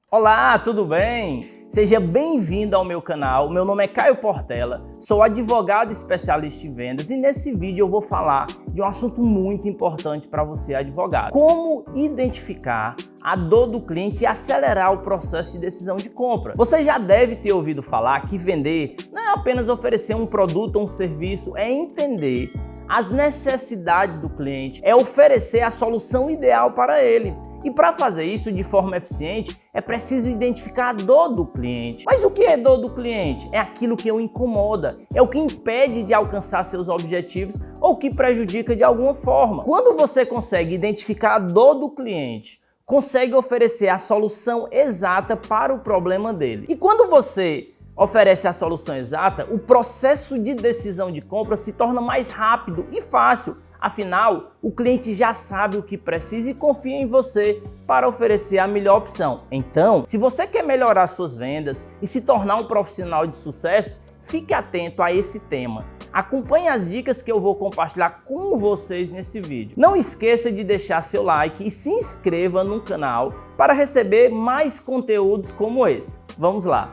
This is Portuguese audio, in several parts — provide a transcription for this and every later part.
Olá, tudo bem? Seja bem-vindo ao meu canal. Meu nome é Caio Portela, sou advogado especialista em vendas e nesse vídeo eu vou falar de um assunto muito importante para você, advogado. Como identificar a dor do cliente e acelerar o processo de decisão de compra. Você já deve ter ouvido falar que vender não é apenas oferecer um produto ou um serviço, é entender as necessidades do cliente, é oferecer a solução ideal para ele. E para fazer isso de forma eficiente, é preciso identificar a dor do cliente. Mas o que é dor do cliente? É aquilo que o incomoda, é o que impede de alcançar seus objetivos ou que prejudica de alguma forma. Quando você consegue identificar a dor do cliente, consegue oferecer a solução exata para o problema dele. E quando você oferece a solução exata, o processo de decisão de compra se torna mais rápido e fácil. Afinal, o cliente já sabe o que precisa e confia em você para oferecer a melhor opção. Então, se você quer melhorar suas vendas e se tornar um profissional de sucesso, fique atento a esse tema. Acompanhe as dicas que eu vou compartilhar com vocês nesse vídeo. Não esqueça de deixar seu like e se inscreva no canal para receber mais conteúdos como esse. Vamos lá!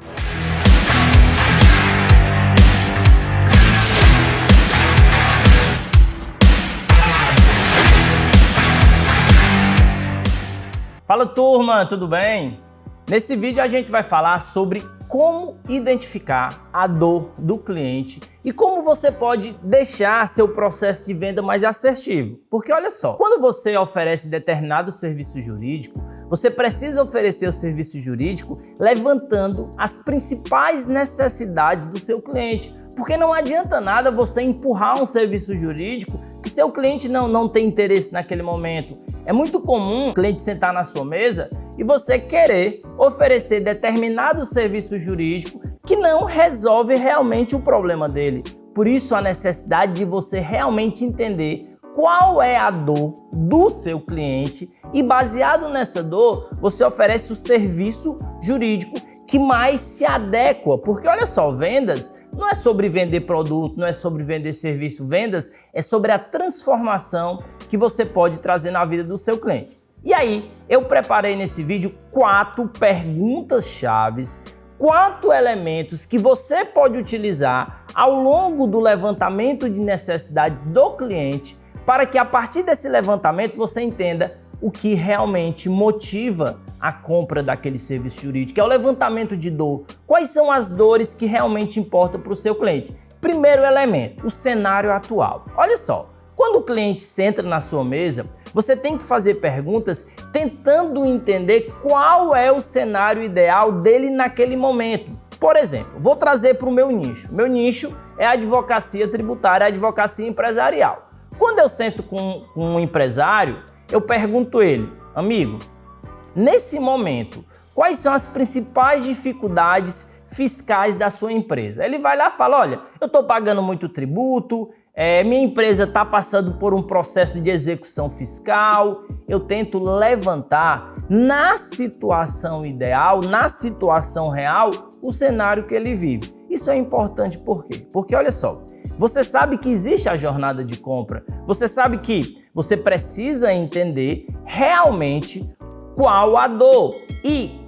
Fala turma, tudo bem? Nesse vídeo a gente vai falar sobre como identificar a dor do cliente e como você pode deixar seu processo de venda mais assertivo. Porque olha só, quando você oferece determinado serviço jurídico, você precisa oferecer o serviço jurídico levantando as principais necessidades do seu cliente. Porque não adianta nada você empurrar um serviço jurídico que seu cliente não tem interesse naquele momento. É muito comum o cliente sentar na sua mesa e você querer oferecer determinado serviço jurídico que não resolve realmente o problema dele. Por isso a necessidade de você realmente entender qual é a dor do seu cliente e baseado nessa dor, você oferece o serviço jurídico que mais se adequa, porque olha só, vendas não é sobre vender produto, não é sobre vender serviço, vendas é sobre a transformação que você pode trazer na vida do seu cliente. E aí, eu preparei nesse vídeo 4 perguntas-chaves, 4 elementos que você pode utilizar ao longo do levantamento de necessidades do cliente, para que a partir desse levantamento você entenda o que realmente motiva a compra daquele serviço jurídico, é o levantamento de dor. Quais são as dores que realmente importam para o seu cliente? Primeiro elemento, o cenário atual. Olha só, quando o cliente senta na sua mesa, você tem que fazer perguntas tentando entender qual é o cenário ideal dele naquele momento. Por exemplo, vou trazer para o meu nicho. Meu nicho é a advocacia tributária, a advocacia empresarial. Quando eu sento com um empresário, eu pergunto a ele, amigo, nesse momento, quais são as principais dificuldades fiscais da sua empresa? Ele vai lá e fala, olha, eu estou pagando muito tributo, minha empresa está passando por um processo de execução fiscal, eu tento levantar na situação ideal, na situação real, o cenário que ele vive. Isso é importante por quê? Porque olha só, você sabe que existe a jornada de compra, você sabe que você precisa entender realmente qual a dor. E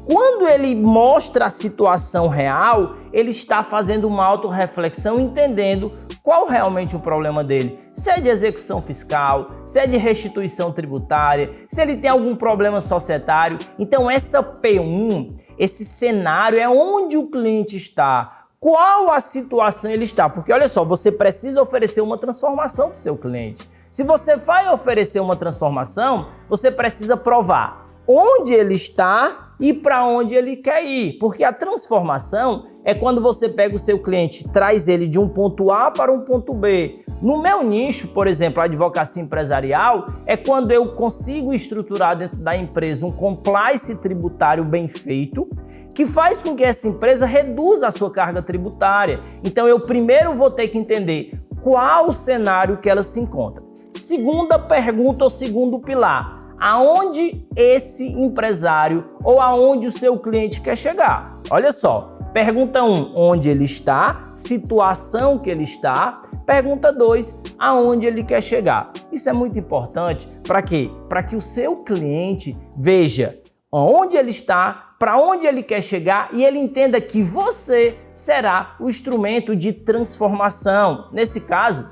quando ele mostra a situação real, ele está fazendo uma autorreflexão, entendendo qual realmente o problema dele. Se é de execução fiscal, se é de restituição tributária, se ele tem algum problema societário. Então essa P1, esse cenário é onde o cliente está. Qual a situação ele está? Porque olha só, você precisa oferecer uma transformação para o seu cliente. Se você vai oferecer uma transformação, você precisa provar onde ele está e para onde ele quer ir. Porque a transformação é quando você pega o seu cliente, traz ele de um ponto A para um ponto B. No meu nicho, por exemplo, a advocacia empresarial, é quando eu consigo estruturar dentro da empresa um compliance tributário bem feito, que faz com que essa empresa reduza a sua carga tributária. Então eu primeiro vou ter que entender qual o cenário que ela se encontra. Segunda pergunta ou segundo pilar, aonde esse empresário ou aonde o seu cliente quer chegar? Olha só, pergunta 1, onde ele está, situação que ele está. Pergunta 2, aonde ele quer chegar. Isso é muito importante para quê? Para que o seu cliente veja onde ele está, para onde ele quer chegar e ele entenda que você será o instrumento de transformação. Nesse caso,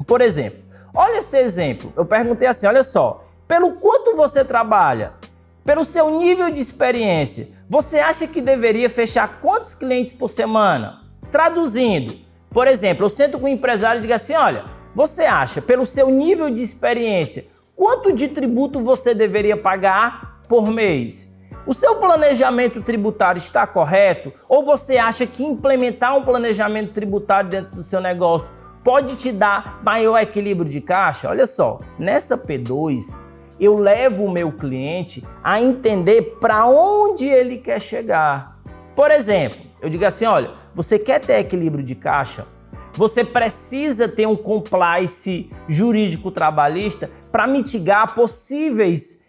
por exemplo, olha esse exemplo. Eu perguntei assim, olha só, pelo quanto você trabalha, pelo seu nível de experiência, você acha que deveria fechar quantos clientes por semana? Traduzindo, por exemplo, eu sento com o empresário e digo assim, olha, você acha, pelo seu nível de experiência, quanto de tributo você deveria pagar por mês? O seu planejamento tributário está correto? Ou você acha que implementar um planejamento tributário dentro do seu negócio pode te dar maior equilíbrio de caixa? Olha só, nessa P2, eu levo o meu cliente a entender para onde ele quer chegar. Por exemplo, eu digo assim, olha, você quer ter equilíbrio de caixa? Você precisa ter um compliance jurídico trabalhista para mitigar possíveis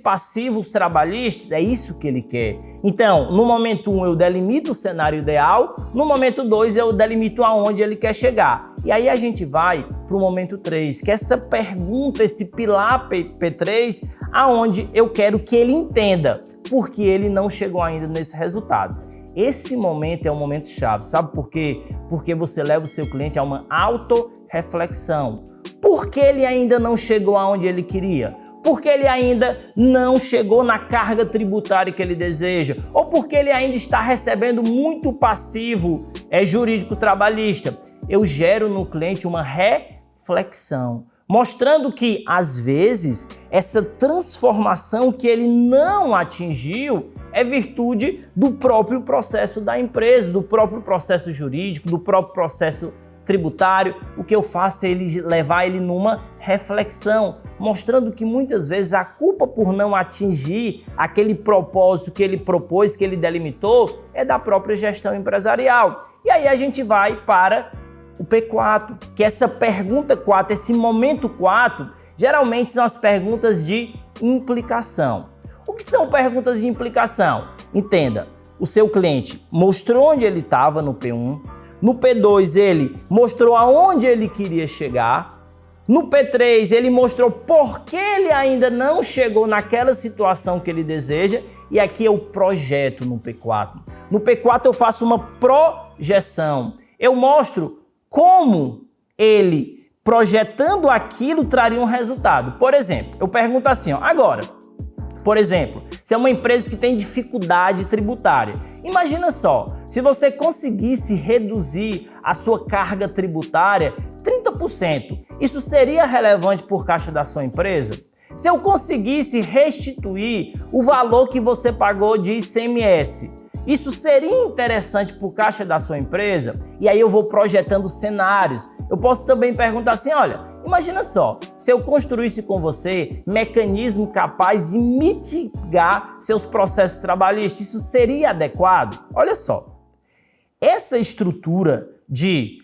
passivos trabalhistas. É isso que ele quer. Então, no momento 1 eu delimito o cenário ideal, no momento 2 eu delimito aonde ele quer chegar. E aí a gente vai para o momento 3, que é essa pergunta, esse pilar P3, aonde eu quero que ele entenda porque ele não chegou ainda nesse resultado. Esse momento é um momento chave, sabe por quê? Porque você leva o seu cliente a uma autorreflexão. Por que ele ainda não chegou aonde ele queria? Porque ele ainda não chegou na carga tributária que ele deseja, ou porque ele ainda está recebendo muito passivo jurídico trabalhista. Eu gero no cliente uma reflexão, mostrando que, às vezes, essa transformação que ele não atingiu é virtude do próprio processo da empresa, do próprio processo jurídico, do próprio processo tributário. O que eu faço é levar ele numa reflexão, mostrando que muitas vezes a culpa por não atingir aquele propósito que ele propôs, que ele delimitou, é da própria gestão empresarial. E aí a gente vai para o P4, que é essa pergunta 4, esse momento 4, geralmente são as perguntas de implicação. O que são perguntas de implicação? Entenda, o seu cliente mostrou onde ele estava no P1, no P2 ele mostrou aonde ele queria chegar, no P3 ele mostrou por que ele ainda não chegou naquela situação que ele deseja, e aqui eu projeto no P4. No P4 eu faço uma projeção, eu mostro como ele, projetando aquilo, traria um resultado. Por exemplo, eu pergunto assim, agora, por exemplo, se é uma empresa que tem dificuldade tributária, imagina só, se você conseguisse reduzir a sua carga tributária 30%, isso seria relevante por caixa da sua empresa? Se eu conseguisse restituir o valor que você pagou de ICMS, isso seria interessante por caixa da sua empresa? E aí eu vou projetando cenários. Eu posso também perguntar assim, olha, imagina só, se eu construísse com você mecanismo capaz de mitigar seus processos trabalhistas, isso seria adequado? Olha só, essa estrutura de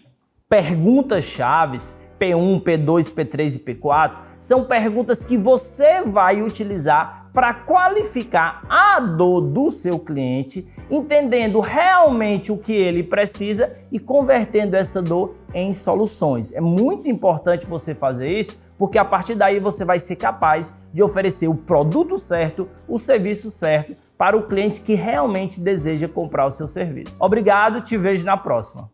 perguntas-chave, P1, P2, P3 e P4, são perguntas que você vai utilizar para qualificar a dor do seu cliente, entendendo realmente o que ele precisa e convertendo essa dor em soluções. É muito importante você fazer isso, porque a partir daí você vai ser capaz de oferecer o produto certo, o serviço certo para o cliente que realmente deseja comprar o seu serviço. Obrigado, te vejo na próxima.